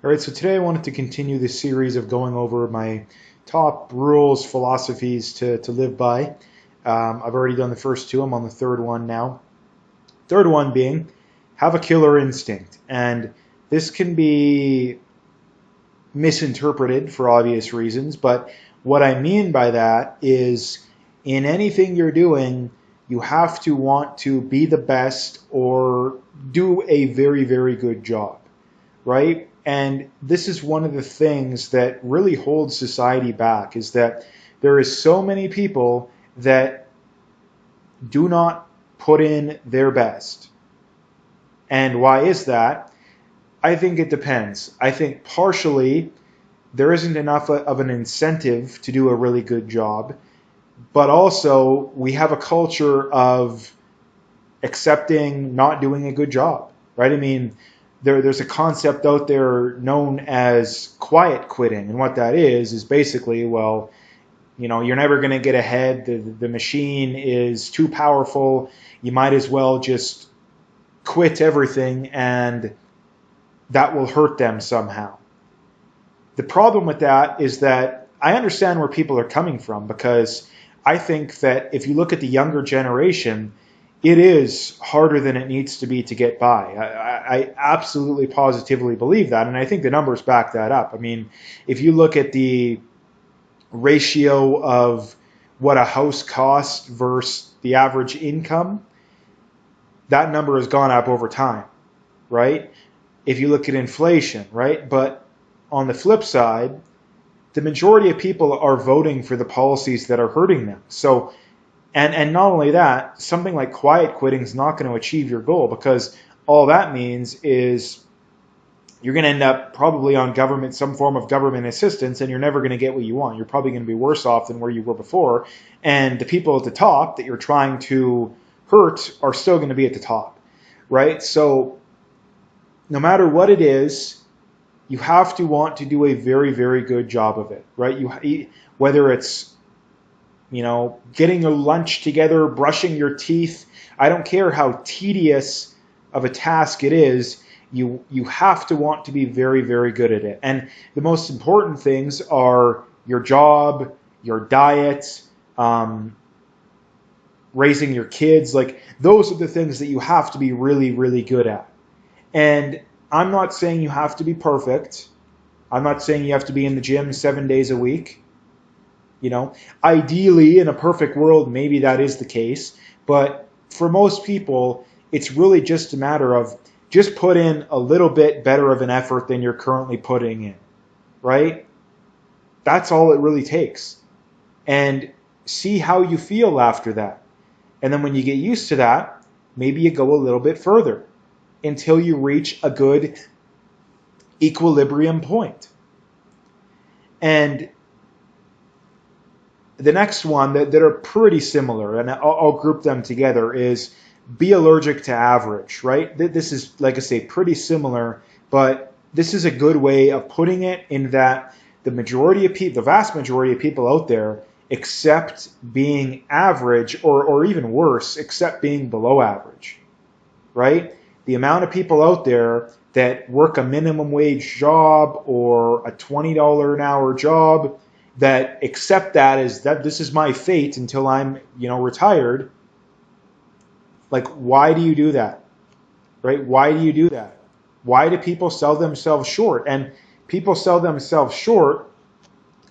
All right, so today I wanted to continue this series of going over my top rules, philosophies to live by. I've already done the first two. I'm on the third one now. Third one being have a killer instinct. And this can be misinterpreted for obvious reasons, but what I mean by that is in anything you're doing, you have to want to be the best or do a very, very good job, right? And this is one of the things that really holds society back is that there is so many people that do not put in their best. And why is that? I think it depends. I think partially there isn't enough of an incentive to do a really good job, but also we have a culture of accepting not doing a good job, right? I mean, there's a concept out there known as quiet quitting, and what that is basically, well, you're never going to get ahead. The machine is too powerful. You might as well just quit everything, and that will hurt them somehow. The problem with that is that I understand where people are coming from, because I think that if you look at the younger generation, it is harder than it needs to be to get by. I absolutely positively believe that, and I think the numbers back that up. I mean, if you look at the ratio of what a house costs versus the average income, that number has gone up over time, right? If you look at inflation, right? But on the flip side, the majority of people are voting for the policies that are hurting them. So, and not only that, something like quiet quitting is not going to achieve your goal, because all that means is you're going to end up probably on some form of government assistance, and you're never going to get what you want. You're probably going to be worse off than where you were before. And the people at the top that you're trying to hurt are still going to be at the top, right? So no matter what it is, you have to want to do a very, very good job of it, right? Whether it's getting your lunch together, brushing your teeth, I don't care how tedious of a task it is, you have to want to be very, very good at it. And the most important things are your job, your diet, raising your kids. Like, those are the things that you have to be really, really good at. And I'm not saying you have to be perfect. I'm not saying you have to be in the gym 7 days a week. Ideally, in a perfect world, maybe that is the case. But for most people, it's really just a matter of just put in a little bit better of an effort than you're currently putting in, right? That's all it really takes. And see how you feel after that. And then when you get used to that, maybe you go a little bit further until you reach a good equilibrium point. And the next one that are pretty similar, and I'll group them together, is be allergic to average, right? This is, like I say, pretty similar, but this is a good way of putting it, in that the vast majority of people out there accept being average, or even worse, accept being below average, right? The amount of people out there that work a minimum wage job or a $20 an hour job, that accept that as that this is my fate until I'm, retired. Like, why do you do that? Right? Why do you do that? Why do people sell themselves short? And people sell themselves short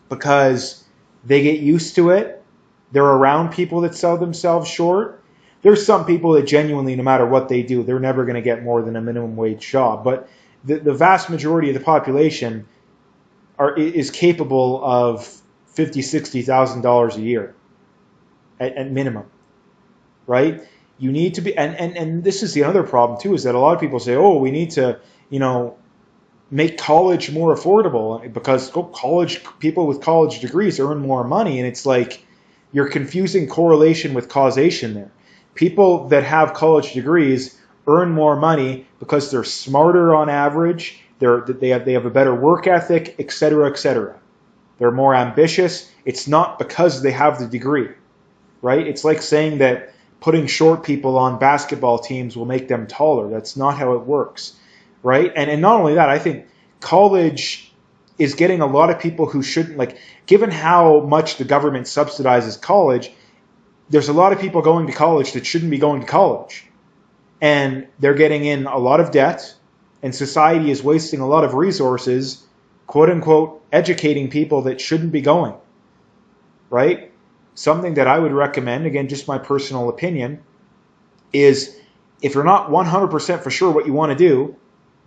because they get used to it. They're around people that sell themselves short. There's some people that genuinely, no matter what they do, they're never going to get more than a minimum wage job. But the vast majority of the population is capable of $50,000, $60,000 a year at minimum, right? You need to be, and this is the other problem too, is that a lot of people say, oh, we need to, make college more affordable, because people with college degrees earn more money. And it's like, you're confusing correlation with causation there. People that have college degrees earn more money because they're smarter on average. They have a better work ethic, et cetera, et cetera. They're more ambitious. It's not because they have the degree, right? It's like saying that putting short people on basketball teams will make them taller. That's not how it works, right? And not only that, I think college is getting a lot of people who shouldn't, like, given how much the government subsidizes college, there's a lot of people going to college that shouldn't be going to college. And they're getting in a lot of debt, and society is wasting a lot of resources, quote unquote, educating people that shouldn't be going. Right? Something that I would recommend, again, just my personal opinion, is if you're not 100% for sure what you want to do,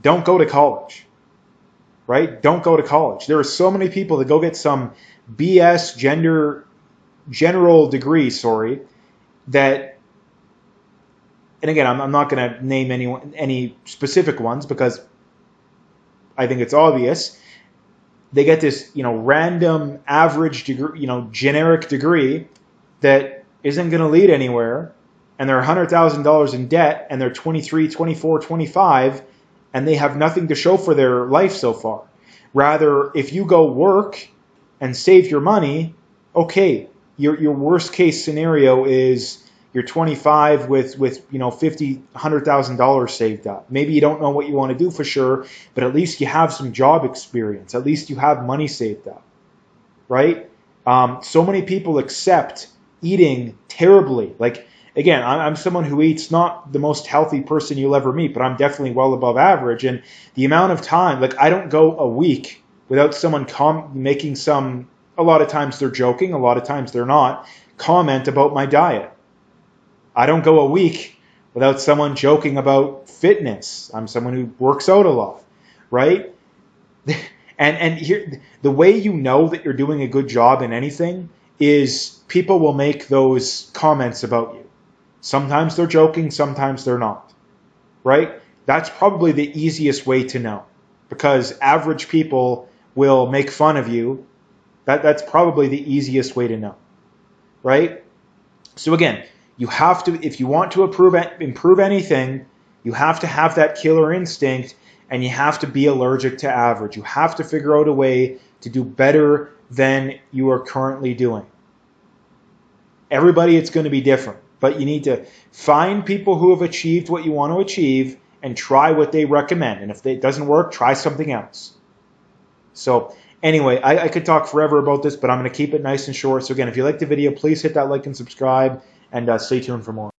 don't go to college. Right? Don't go to college. There are so many people that go get some BS general degree, that, and again, I'm not going to name any specific ones because I think it's obvious. They get this, random average degree, generic degree that isn't going to lead anywhere, and they're $100,000 in debt, and they're 23, 24, 25, and they have nothing to show for their life so far. Rather, if you go work and save your money, okay, your worst case scenario is you're 25 with $50,000, $100,000 saved up. Maybe you don't know what you want to do for sure, but at least you have some job experience. At least you have money saved up, right? So many people accept eating terribly. Like, again, I'm someone who eats not the most healthy person you'll ever meet, but I'm definitely well above average. And the amount of time, like, I don't go a week without someone making some, a lot of times they're joking, a lot of times they're not, comment about my diet. I don't go a week without someone joking about fitness. I'm someone who works out a lot, right? And here, the way you know that you're doing a good job in anything is people will make those comments about you. Sometimes they're joking, sometimes they're not, right? That's probably the easiest way to know, because average people will make fun of you. That's probably the easiest way to know, right? So again, you have to, if you want to improve anything, you have to have that killer instinct, and you have to be allergic to average. You have to figure out a way to do better than you are currently doing. Everybody, it's going to be different, but you need to find people who have achieved what you want to achieve and try what they recommend. And if it doesn't work, try something else. So anyway, I could talk forever about this, but I'm going to keep it nice and short. So again, if you like the video, please hit that like and subscribe, and stay tuned for more.